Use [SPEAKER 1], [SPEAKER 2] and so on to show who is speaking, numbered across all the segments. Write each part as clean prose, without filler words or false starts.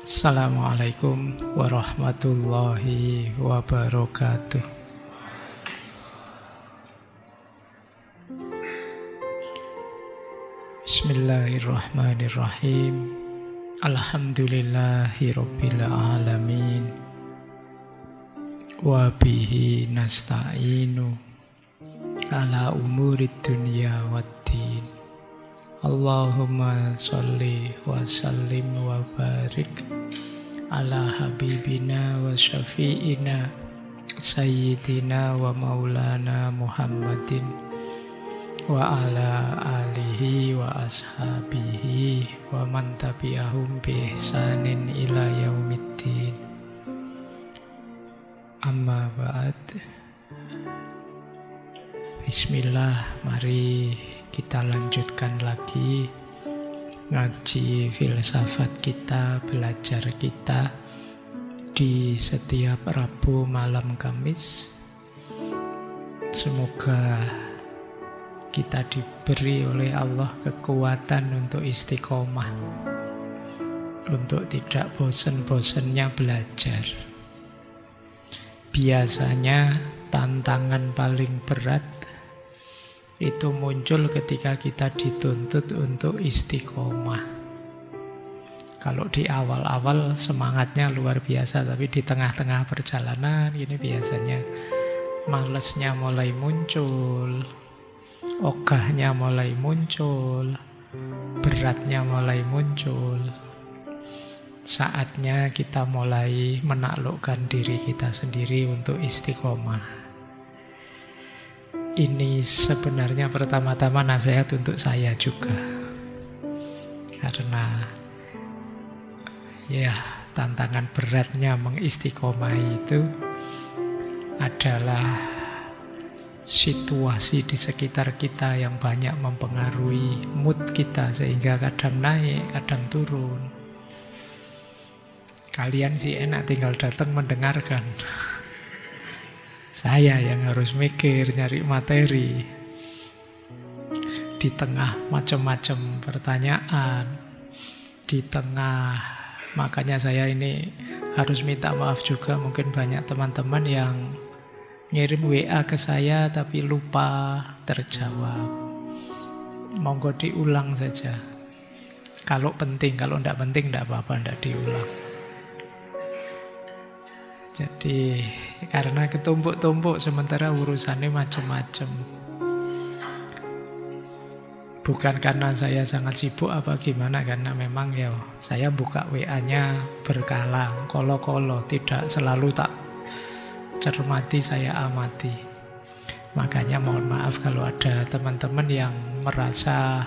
[SPEAKER 1] Assalamualaikum warahmatullahi wabarakatuh. Bismillahirrahmanirrahim. Alhamdulillahi rabbil alamin. Wa bihi nasta'inu ala umurid dunya waddin. Allahumma sholli wa sallim wa barik ala habibina wa syafi'ina sayyidina wa maulana Muhammadin wa ala alihi wa ashabihi wa man tabi'ahum bi ihsanin ila yaumiddin. Amma ba'd. Bismillah, mari kita lanjutkan lagi ngaji filsafat kita, belajar kita di setiap Rabu malam Kamis. Semoga kita diberi oleh Allah kekuatan untuk istiqomah, untuk tidak bosan-bosannya belajar. Biasanya tantangan paling berat itu muncul ketika kita dituntut untuk istiqomah. Kalau di awal-awal semangatnya luar biasa, tapi di tengah-tengah perjalanan ini biasanya malesnya mulai muncul, ogahnya mulai muncul, beratnya mulai muncul. Saatnya kita mulai menaklukkan diri kita sendiri untuk istiqomah. Ini sebenarnya pertama-tama nasihat untuk saya juga. Karena ya tantangan beratnya mengistiqomahi itu adalah situasi di sekitar kita yang banyak mempengaruhi mood kita, sehingga kadang naik, kadang turun. Kalian sih enak tinggal datang mendengarkan. Saya yang harus mikir, nyari materi di tengah macam-macam pertanyaan, di tengah. Makanya saya ini harus minta maaf juga, mungkin banyak teman-teman yang ngirim WA ke saya tapi lupa terjawab. Monggo diulang saja. Kalau penting, kalau tidak penting tidak apa-apa, tidak diulang. Jadi karena ketumpuk-tumpuk sementara urusannya macam-macam. Bukan karena saya sangat sibuk apa gimana, karena memang ya saya buka WA-nya berkala, kolo-kolo, tidak selalu tak cermati, saya amati. Makanya mohon maaf kalau ada teman-teman yang merasa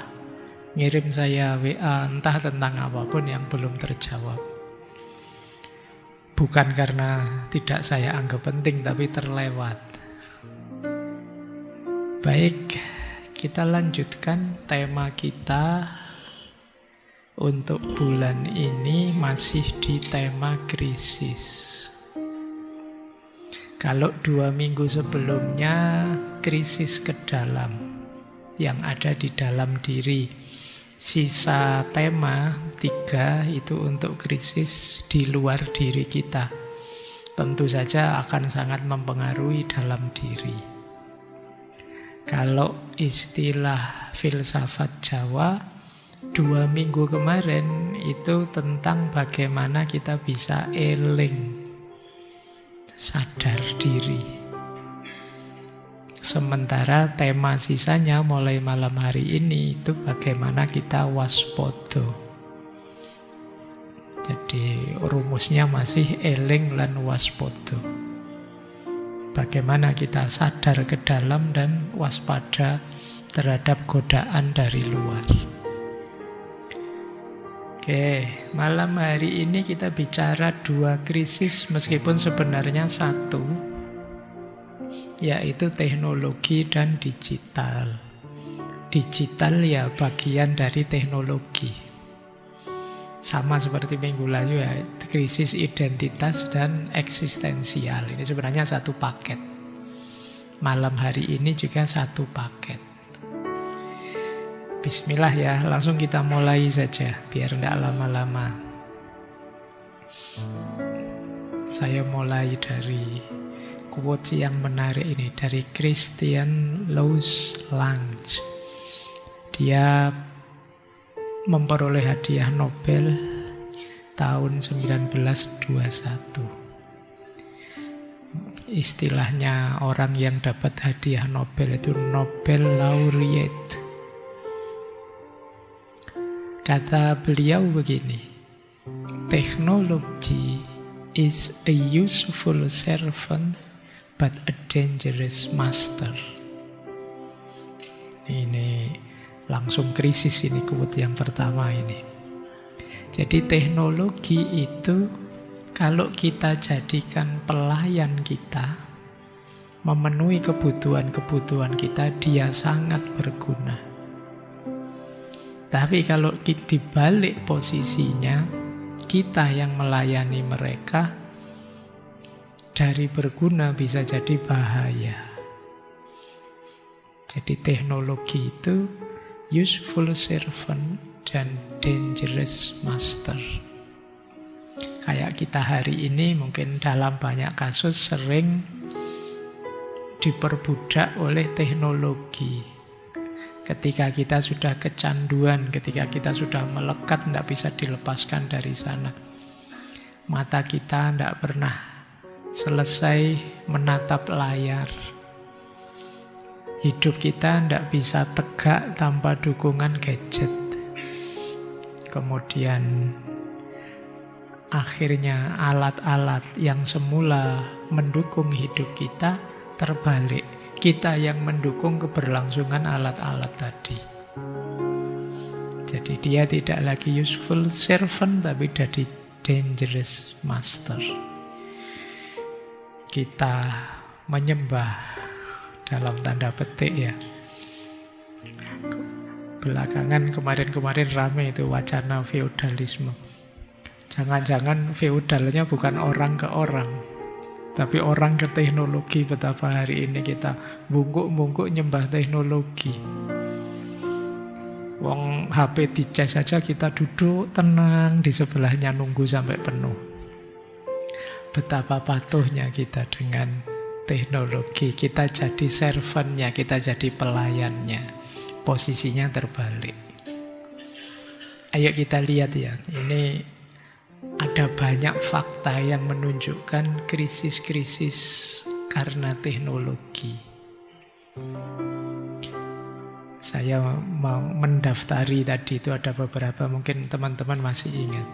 [SPEAKER 1] ngirim saya WA entah tentang apapun yang belum terjawab. Bukan karena tidak saya anggap penting, tapi terlewat. Baik, kita lanjutkan tema kita untuk bulan ini masih di tema krisis. Kalau 2 minggu sebelumnya krisis ke dalam yang ada di dalam diri. Sisa tema 3 itu untuk krisis di luar diri kita. Tentu saja akan sangat mempengaruhi dalam diri. Kalau istilah filsafat Jawa, 2 minggu kemarin itu tentang bagaimana kita bisa eling, sadar diri. Sementara tema sisanya mulai malam hari ini itu bagaimana kita waspada. Jadi rumusnya masih eling lan waspada. Bagaimana kita sadar ke dalam dan waspada terhadap godaan dari luar. Oke, malam hari ini kita bicara 2 krisis meskipun sebenarnya 1, yaitu teknologi dan digital. Digital ya bagian dari teknologi. Sama seperti minggu lalu ya, krisis identitas dan eksistensial. Ini sebenarnya satu paket. Malam hari ini juga satu paket. Bismillah ya, langsung kita mulai saja biar tidak lama-lama. Saya mulai dari quote yang menarik ini dari Christian Louis Lange. Dia memperoleh hadiah Nobel tahun 1921. Istilahnya orang yang dapat hadiah Nobel itu Nobel laureate. Kata beliau begini, "Technology is a useful servant but a dangerous master." Ini langsung krisis ini quote yang pertama ini. Jadi teknologi itu kalau kita jadikan pelayan kita, memenuhi kebutuhan-kebutuhan kita, dia sangat berguna. Tapi kalau dibalik posisinya, kita yang melayani mereka, dari berguna bisa jadi bahaya. Jadi teknologi itu useful servant dan dangerous master. Kayak kita hari ini mungkin dalam banyak kasus sering diperbudak oleh teknologi. Ketika kita sudah kecanduan, ketika kita sudah melekat, tidak bisa dilepaskan dari sana. Mata kita tidak pernah selesai menatap layar. Hidup kita tidak bisa tegak tanpa dukungan gadget. Kemudian akhirnya alat-alat yang semula mendukung hidup kita terbalik. Kita yang mendukung keberlangsungan alat-alat tadi. Jadi dia tidak lagi useful servant, tapi jadi dangerous master. Kita menyembah dalam tanda petik ya. Belakangan kemarin-kemarin rame itu wacana feodalisme. Jangan-jangan feodalnya bukan orang ke orang, tapi orang ke teknologi. Betapa hari ini kita bungkuk-bungkuk nyembah teknologi. Wong HP dicas saja kita duduk tenang di sebelahnya nunggu sampai penuh. Betapa patuhnya kita dengan teknologi. Kita jadi servantnya, kita jadi pelayannya. Posisinya terbalik. Ayo kita lihat ya, ini ada banyak fakta yang menunjukkan krisis-krisis karena teknologi. Saya mau mendaftari tadi itu ada beberapa, mungkin teman-teman masih ingat.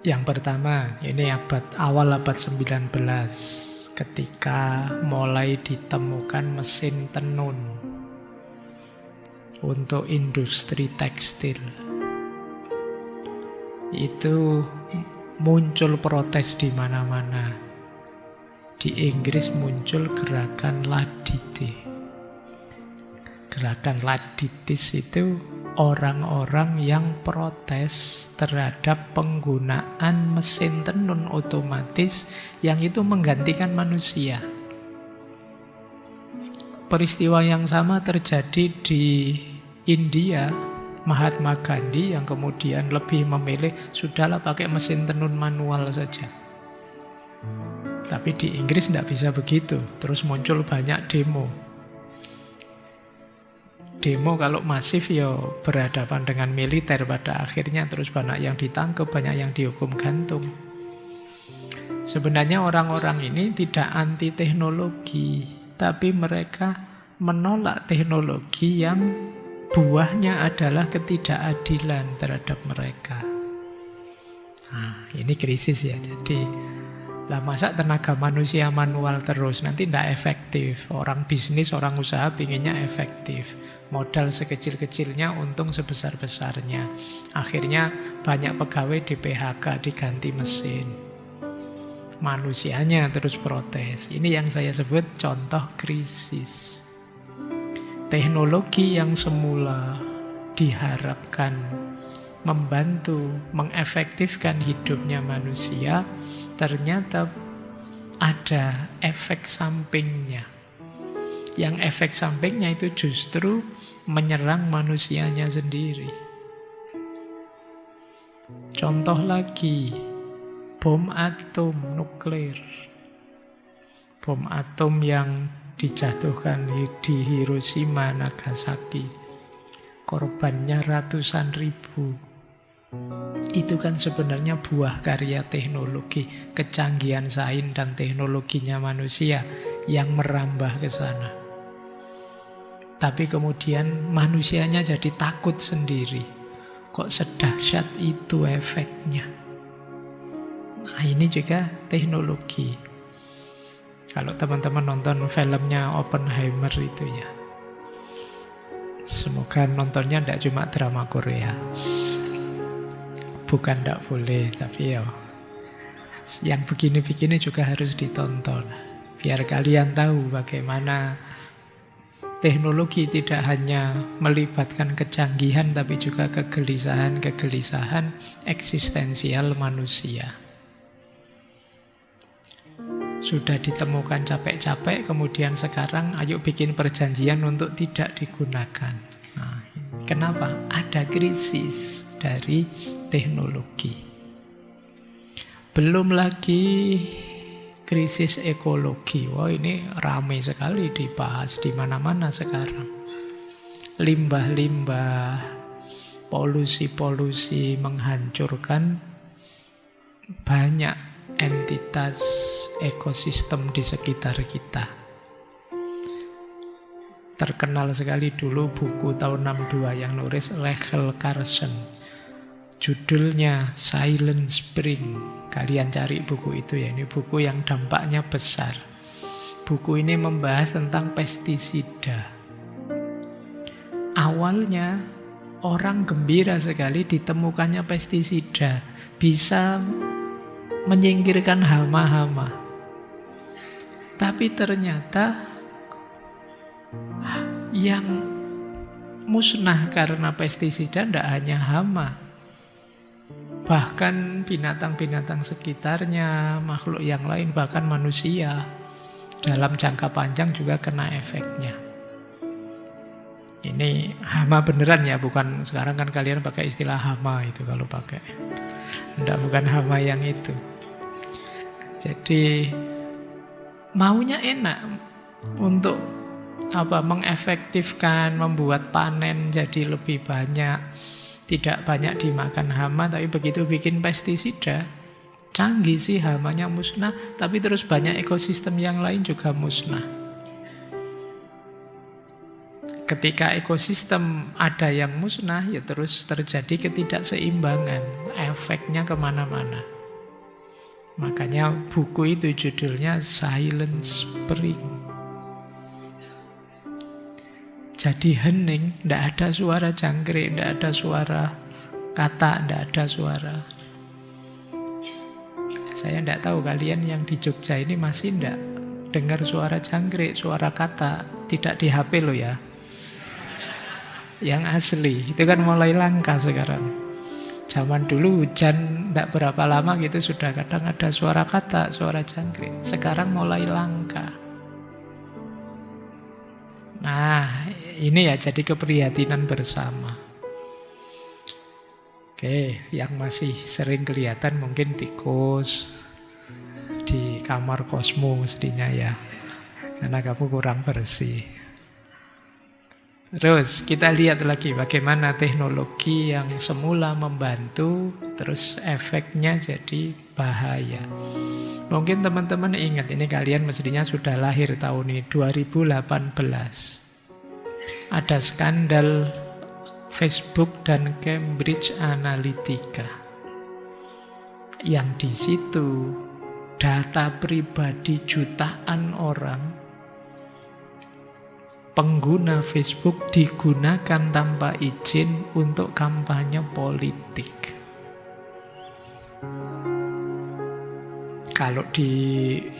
[SPEAKER 1] Yang pertama, ini awal abad 19, ketika mulai ditemukan mesin tenun untuk industri tekstil. Itu muncul protes di mana-mana. Di Inggris muncul gerakan Ladite. Gerakan Laditis itu orang-orang yang protes terhadap penggunaan mesin tenun otomatis yang itu menggantikan manusia. Peristiwa yang sama terjadi di India. Mahatma Gandhi yang kemudian lebih memilih sudahlah pakai mesin tenun manual saja. Tapi di Inggris tidak bisa begitu. Terus muncul banyak demo. Demo kalau masif ya berhadapan dengan militer pada akhirnya, terus banyak yang ditangkap, banyak yang dihukum gantung. Sebenarnya orang-orang ini tidak anti teknologi, tapi mereka menolak teknologi yang buahnya adalah ketidakadilan terhadap mereka. Nah, ini krisis ya. Jadi, masa tenaga manusia manual terus, nanti tidak efektif. Orang bisnis, orang usaha pinginnya efektif. Modal sekecil-kecilnya, untung sebesar-besarnya. Akhirnya banyak pegawai di PHK, diganti mesin. Manusianya terus protes. Ini yang saya sebut contoh krisis. Teknologi yang semula diharapkan membantu, mengefektifkan hidupnya manusia, ternyata ada efek sampingnya. Yang efek sampingnya itu justru menyerang manusianya sendiri. Contoh lagi, bom atom nuklir. Bom atom yang dijatuhkan di Hiroshima, Nagasaki. Korbannya ratusan ribu. Itu kan sebenarnya buah karya teknologi, kecanggihan sains dan teknologinya manusia yang merambah ke sana. Tapi kemudian manusianya jadi takut sendiri. Kok sedahsyat itu efeknya? Nah, ini juga teknologi. Kalau teman-teman nonton filmnya Oppenheimer itu ya, semoga nontonnya tidak cuma drama Korea. Bukan tidak boleh, tapi ya yang begini-begini juga harus ditonton. Biar kalian tahu bagaimana teknologi tidak hanya melibatkan kecanggihan, tapi juga kegelisahan eksistensial manusia. Sudah ditemukan capek-capek, kemudian sekarang ayo bikin perjanjian untuk tidak digunakan. Nah, kenapa? Ada krisis dari teknologi. Belum lagi krisis ekologi. Wah, ini ramai sekali dibahas di mana-mana sekarang. Limbah-limbah, polusi-polusi menghancurkan banyak entitas ekosistem di sekitar kita. Terkenal sekali dulu buku tahun 62 yang nulis Rachel Carson. Judulnya Silent Spring. Kalian cari buku itu ya. Ini buku yang dampaknya besar. Buku ini membahas tentang pestisida. Awalnya orang gembira sekali ditemukannya pestisida. Bisa menyingkirkan hama-hama. Tapi ternyata yang musnah karena pestisida tidak hanya hama. Bahkan binatang-binatang sekitarnya, makhluk yang lain, bahkan manusia dalam jangka panjang juga kena efeknya. Ini hama beneran ya, bukan sekarang kan kalian pakai istilah hama itu kalau pakai. Enggak, bukan hama yang itu. Jadi maunya enak untuk mengefektifkan, membuat panen jadi lebih banyak. Tidak banyak dimakan hama, tapi begitu bikin pestisida, canggih sih, hamanya musnah, tapi terus banyak ekosistem yang lain juga musnah. Ketika ekosistem ada yang musnah, ya terus terjadi ketidakseimbangan, efeknya kemana-mana. Makanya buku itu judulnya Silent Spring. Jadi hening, tidak ada suara jangkrik, tidak ada suara kata, tidak ada suara. Saya tidak tahu kalian yang di Jogja ini masih tidak dengar suara jangkrik, suara kata. Tidak di HP loh ya. Yang asli, itu kan mulai langka sekarang. Zaman dulu hujan tidak berapa lama gitu sudah kadang ada suara kata, suara jangkrik. Sekarang mulai langka. Nah, ini ya jadi keprihatinan bersama. Oke, yang masih sering kelihatan mungkin tikus di kamar kosmu mestinya ya. Karena kamu kurang bersih. Terus kita lihat lagi bagaimana teknologi yang semula membantu, terus efeknya jadi bahaya. Mungkin teman-teman ingat, ini kalian mestinya sudah lahir tahun ini, 2018. Ada skandal Facebook dan Cambridge Analytica. Yang di situ data pribadi jutaan orang pengguna Facebook digunakan tanpa izin untuk kampanye politik. Kalau di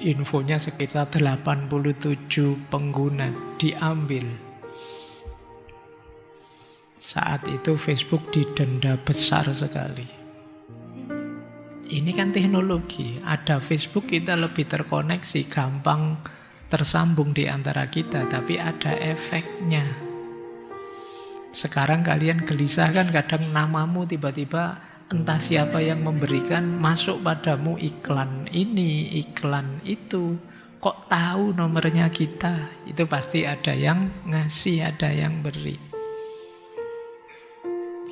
[SPEAKER 1] infonya sekitar 87 pengguna diambil. Saat itu Facebook didenda besar sekali. Ini kan teknologi. Ada Facebook kita lebih terkoneksi, gampang tersambung di antara kita, tapi ada efeknya. Sekarang kalian gelisah kan, kadang namamu tiba-tiba entah siapa yang memberikan, masuk padamu iklan ini, iklan itu. Kok tahu nomornya kita? Itu pasti ada yang ngasih, ada yang beri.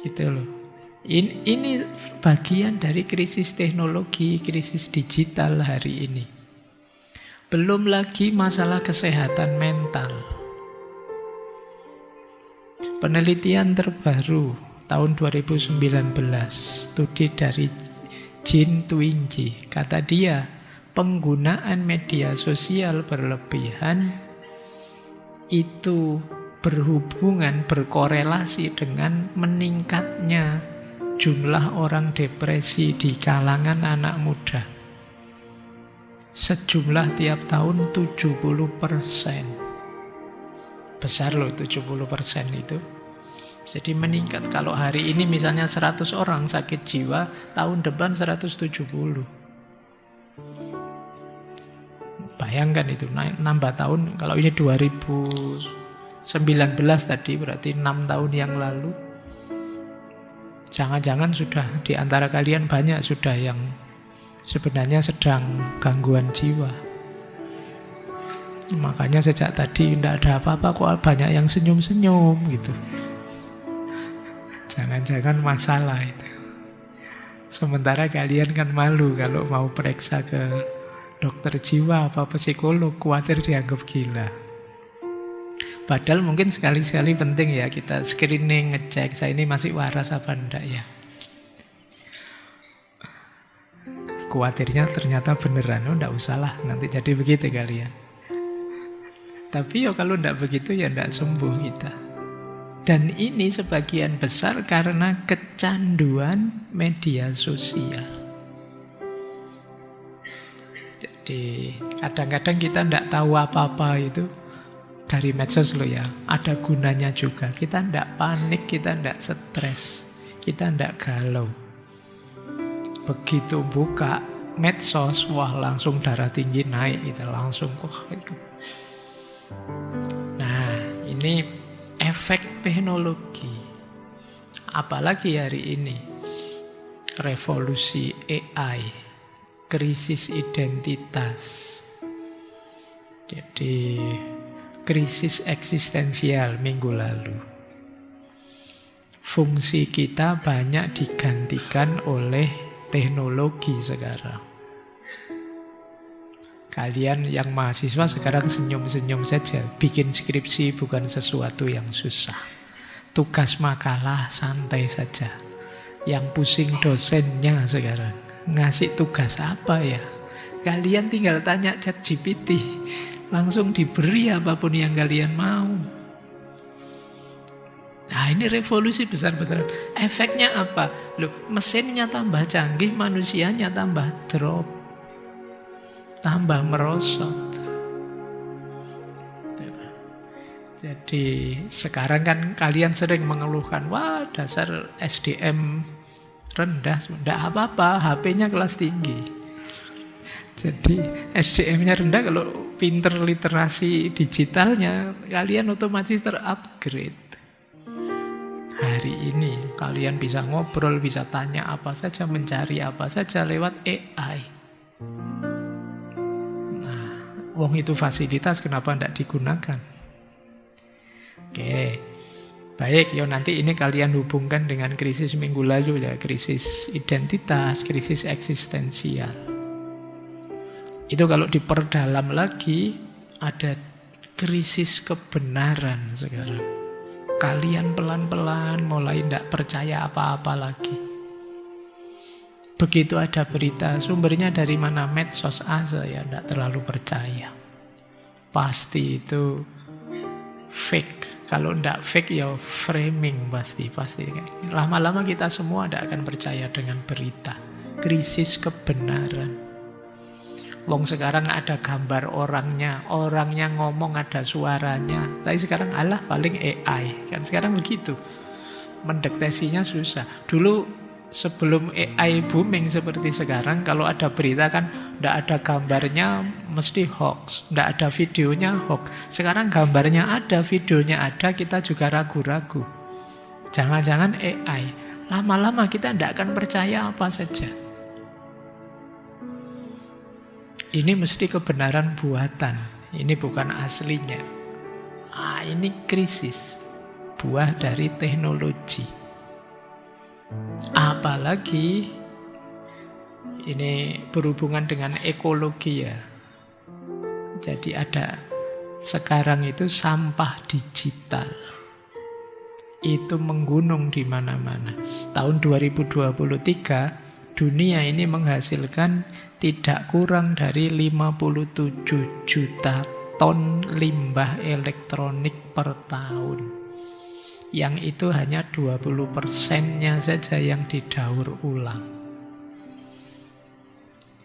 [SPEAKER 1] Gitu loh. Ini bagian dari krisis teknologi, krisis digital hari ini. Belum lagi masalah kesehatan mental. Penelitian terbaru tahun 2019, studi dari Jean Twenge, kata dia, penggunaan media sosial berlebihan itu berhubungan, berkorelasi dengan meningkatnya jumlah orang depresi di kalangan anak muda. Sejumlah tiap tahun 70%. Besar loh 70% itu. Jadi meningkat. Kalau hari ini misalnya 100 orang sakit jiwa, tahun depan 170. Bayangkan itu, nambah tahun. Kalau ini 2019 tadi, berarti 6 tahun yang lalu. Jangan-jangan sudah di antara kalian banyak sudah yang sebenarnya sedang gangguan jiwa. Makanya sejak tadi tidak ada apa-apa, kok banyak yang senyum-senyum gitu. Jangan-jangan masalah itu. Sementara kalian kan malu kalau mau periksa ke dokter jiwa apa psikolog, khawatir dianggap gila. Padahal mungkin sekali-sekali penting ya kita screening, ngecek saya ini masih waras apa enggak ya. Khawatirnya ternyata beneran, enggak usah lah nanti jadi begitu kalian. Tapi ya kalau enggak begitu ya enggak sembuh kita. Dan ini sebagian besar karena kecanduan media sosial. Jadi kadang-kadang kita tidak tahu apa-apa itu dari medsos loh ya. Ada gunanya juga. Kita tidak panik, kita tidak stres, kita tidak galau. Begitu buka medsos, wah langsung darah tinggi naik, itu langsung itu. Nah ini efek teknologi. Apalagi hari ini revolusi AI, krisis identitas. Jadi krisis eksistensial minggu lalu. Fungsi kita banyak digantikan oleh teknologi sekarang. Kalian yang mahasiswa sekarang senyum-senyum saja. Bikin skripsi bukan sesuatu yang susah. Tugas makalah santai saja. Yang pusing dosennya sekarang. Ngasih tugas apa ya? Kalian tinggal tanya ChatGPT. Langsung diberi apapun yang kalian mau. Nah ini revolusi besar-besaran. Efeknya apa? Loh, mesinnya tambah canggih, manusianya tambah drop. Tambah merosot. Jadi sekarang kan kalian sering mengeluhkan, wah dasar SDM rendah. Tidak apa-apa, HP-nya kelas tinggi. Jadi SDM-nya rendah, kalau pinter literasi digitalnya, kalian otomatis terupgrade. Hari ini kalian bisa ngobrol, bisa tanya apa saja, mencari apa saja lewat AI. Wong itu fasilitas, kenapa tidak digunakan? Oke, baik, ya nanti ini kalian hubungkan dengan krisis minggu lalu ya, krisis identitas, krisis eksistensial. Itu kalau diperdalam lagi, ada krisis kebenaran sekarang. Kalian pelan-pelan mulai tidak percaya apa-apa lagi. Begitu ada berita, sumbernya dari mana? Medsos aja ya, tidak terlalu percaya. Pasti itu fake. Kalau tidak fake ya framing pasti. Lama-lama kita semua tidak akan percaya dengan berita. Krisis kebenaran. Wong sekarang ada gambar orangnya ngomong ada suaranya. Tapi sekarang alah paling AI. Kan sekarang begitu. Mendeteksinya susah. Dulu sebelum AI booming seperti sekarang, kalau ada berita kan tidak ada gambarnya mesti hoax, tidak ada videonya hoax. Sekarang gambarnya ada, videonya ada, kita juga ragu-ragu. Jangan-jangan AI. Lama-lama kita tidak akan percaya apa saja. Ini mesti kebenaran buatan. Ini bukan aslinya. Ini krisis. Buah dari teknologi. Apalagi ini berhubungan dengan ekologi ya. Jadi ada sekarang itu sampah digital. Itu menggunung di mana-mana. Tahun 2023 dunia ini menghasilkan tidak kurang dari 57 juta ton limbah elektronik per tahun. Yang itu hanya 20%-nya saja yang didaur ulang.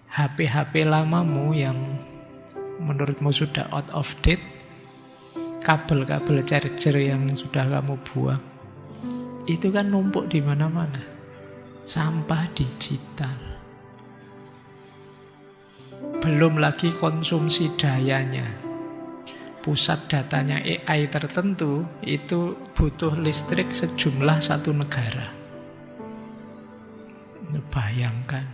[SPEAKER 1] HP-HP lamamu yang menurutmu sudah out of date, kabel-kabel charger yang sudah kamu buang, itu kan numpuk di mana-mana. Sampah digital. Belum lagi konsumsi dayanya. Pusat datanya AI tertentu itu butuh listrik sejumlah satu negara. Bayangkan.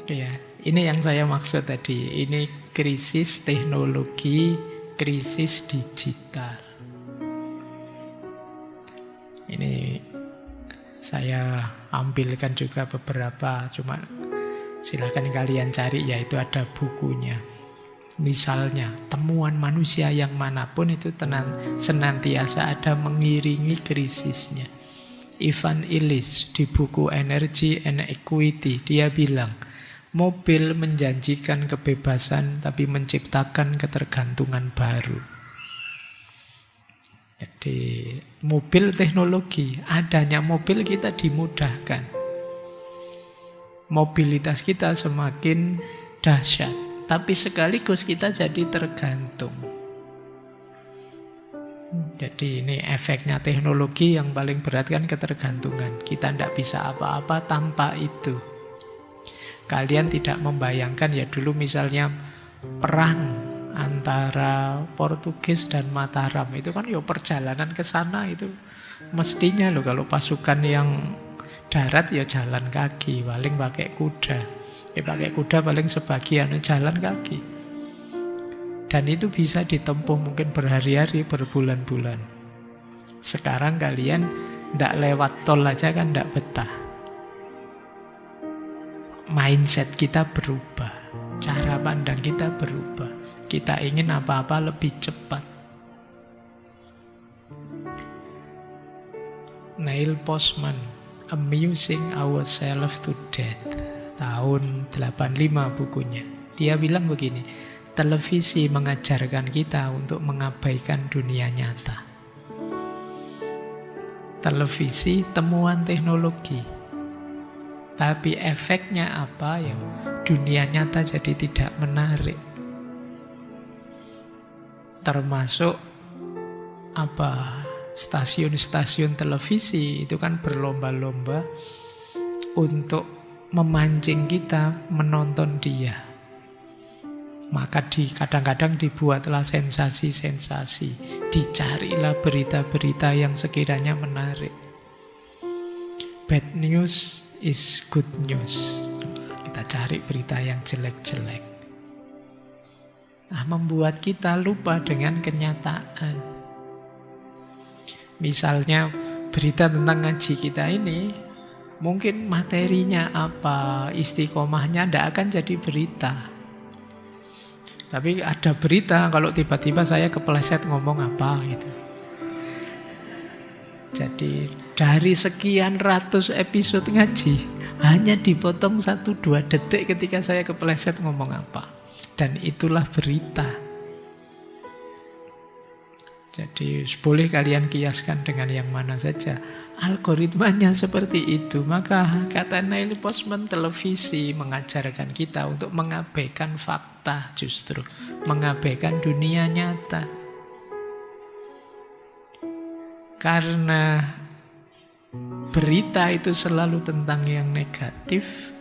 [SPEAKER 1] Ya, ini yang saya maksud tadi. Ini krisis teknologi, krisis digital. Ini saya ambilkan juga beberapa, cuma silakan kalian cari, yaitu ada bukunya. Misalnya, temuan manusia yang manapun itu senantiasa ada mengiringi krisisnya. Ivan Illich di buku Energy and Equity, dia bilang, mobil menjanjikan kebebasan tapi menciptakan ketergantungan baru. Jadi mobil teknologi, adanya mobil kita dimudahkan. Mobilitas kita semakin dahsyat, tapi sekaligus kita jadi tergantung. Jadi ini efeknya teknologi yang paling berat kan ketergantungan. Kita tidak bisa apa-apa tanpa itu. Kalian tidak membayangkan ya dulu misalnya perang antara Portugis dan Mataram. Itu kan ya perjalanan ke sana itu mestinya loh kalau pasukan yang darat ya jalan kaki, paling pakai kuda. Pakai kuda paling sebagian jalan kaki. Dan itu bisa ditempuh mungkin berhari-hari, berbulan-bulan. Sekarang kalian tidak lewat tol aja kan tidak betah. Mindset kita berubah, cara pandang kita berubah. Kita ingin apa-apa lebih cepat. Neil Postman, Amusing Ourselves to Death, tahun 85 bukunya. Dia bilang begini, televisi mengajarkan kita untuk mengabaikan dunia nyata. Televisi temuan teknologi. Tapi efeknya apa ya? Dunia nyata jadi tidak menarik. Termasuk apa? Stasiun-stasiun televisi itu kan berlomba-lomba untuk memancing kita menonton dia. Maka kadang-kadang dibuatlah sensasi-sensasi, dicarilah berita-berita yang sekiranya menarik. Bad news is good news. Kita cari berita yang jelek-jelek. Nah, membuat kita lupa dengan kenyataan. Misalnya berita tentang ngaji kita ini, mungkin materinya apa, istiqomahnya tidak akan jadi berita. Tapi ada berita kalau tiba-tiba saya kepleset ngomong apa gitu. Jadi dari sekian ratus episode ngaji, hanya dipotong 1-2 detik ketika saya kepleset ngomong apa. Dan itulah berita. Jadi boleh kalian kiaskan dengan yang mana saja. Algoritmanya seperti itu. Maka kata Neil Postman, televisi mengajarkan kita untuk mengabaikan fakta justru. Mengabaikan dunia nyata. Karena berita itu selalu tentang yang negatif,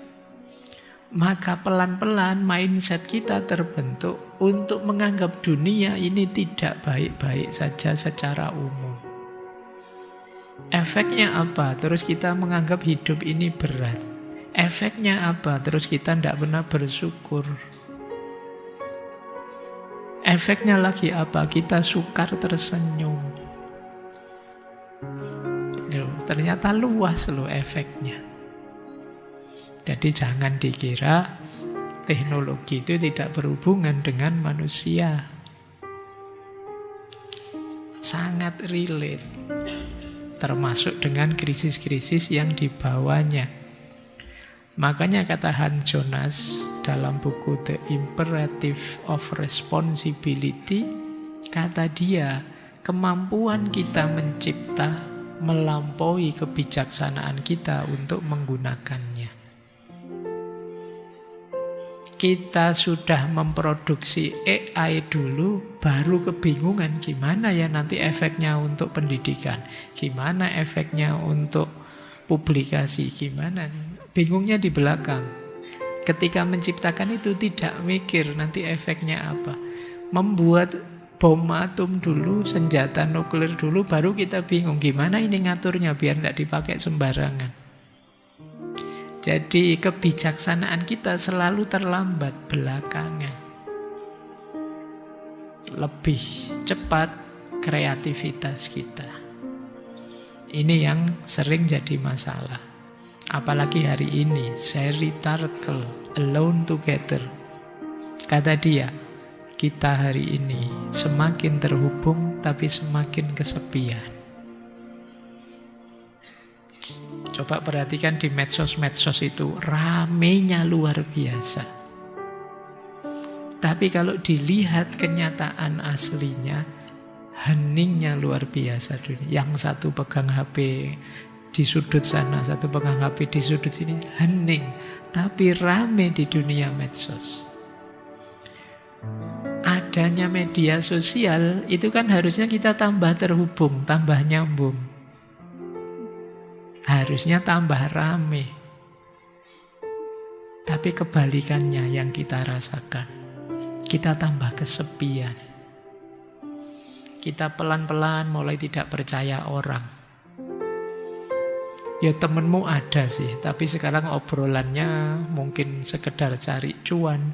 [SPEAKER 1] maka pelan-pelan mindset kita terbentuk untuk menganggap dunia ini tidak baik-baik saja secara umum. Efeknya apa? Terus kita menganggap hidup ini berat. Efeknya apa? Terus kita tidak pernah bersyukur. Efeknya lagi apa? Kita sukar tersenyum. Ternyata luas loh efeknya. Jadi jangan dikira teknologi itu tidak berhubungan dengan manusia. Sangat relate. Termasuk dengan krisis-krisis yang dibawanya. Makanya kata Hans Jonas dalam buku The Imperative of Responsibility, kata dia, kemampuan kita mencipta melampaui kebijaksanaan kita untuk menggunakannya. Kita sudah memproduksi AI dulu, baru kebingungan gimana ya nanti efeknya untuk pendidikan, gimana efeknya untuk publikasi, gimana. Bingungnya di belakang. Ketika menciptakan itu tidak mikir nanti efeknya apa. Membuat bom atom dulu, senjata nuklir dulu, baru kita bingung gimana ini ngaturnya biar tidak dipakai sembarangan. Jadi kebijaksanaan kita selalu terlambat belakangan. Lebih cepat kreativitas kita. Ini yang sering jadi masalah. Apalagi hari ini, Sherry Turkle, Alone Together. Kata dia, kita hari ini semakin terhubung tapi semakin kesepian. Coba perhatikan di medsos-medsos itu, ramenya luar biasa. Tapi kalau dilihat kenyataan aslinya, heningnya luar biasa. Yang satu pegang HP di sudut sana, satu pegang HP di sudut sini, hening. Tapi rame di dunia medsos. Adanya media sosial, itu kan harusnya kita tambah terhubung, tambah nyambung. Harusnya tambah rame. Tapi kebalikannya yang kita rasakan. Kita tambah kesepian. Kita pelan-pelan mulai tidak percaya orang. Ya temenmu ada sih, tapi sekarang obrolannya mungkin sekedar cari cuan,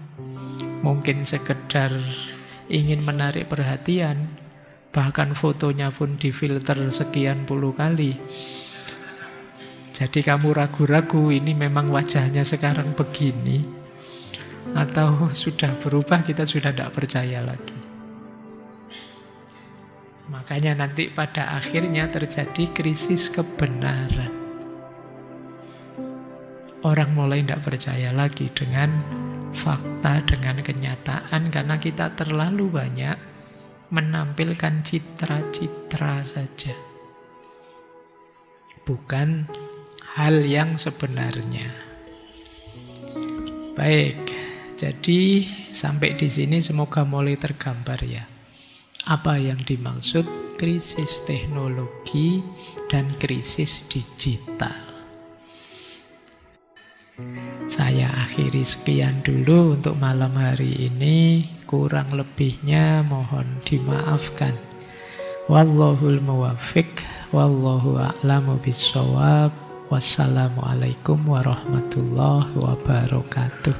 [SPEAKER 1] mungkin sekedar ingin menarik perhatian, bahkan fotonya pun difilter sekian puluh kali. Jadi kamu ragu-ragu ini memang wajahnya sekarang begini, atau sudah berubah, kita sudah tidak percaya lagi. Makanya nanti pada akhirnya terjadi krisis kebenaran. Orang mulai tidak percaya lagi dengan fakta, dengan kenyataan, karena kita terlalu banyak menampilkan citra-citra saja. Bukan hal yang sebenarnya. Baik, jadi sampai di sini semoga mulai tergambar ya. Apa yang dimaksud krisis teknologi dan krisis digital. Saya akhiri sekian dulu untuk malam hari ini. Kurang lebihnya mohon dimaafkan. Wallahul muwaffiq, wallahu a'lamu bissawab. Wassalamualaikum warahmatullahi wabarakatuh.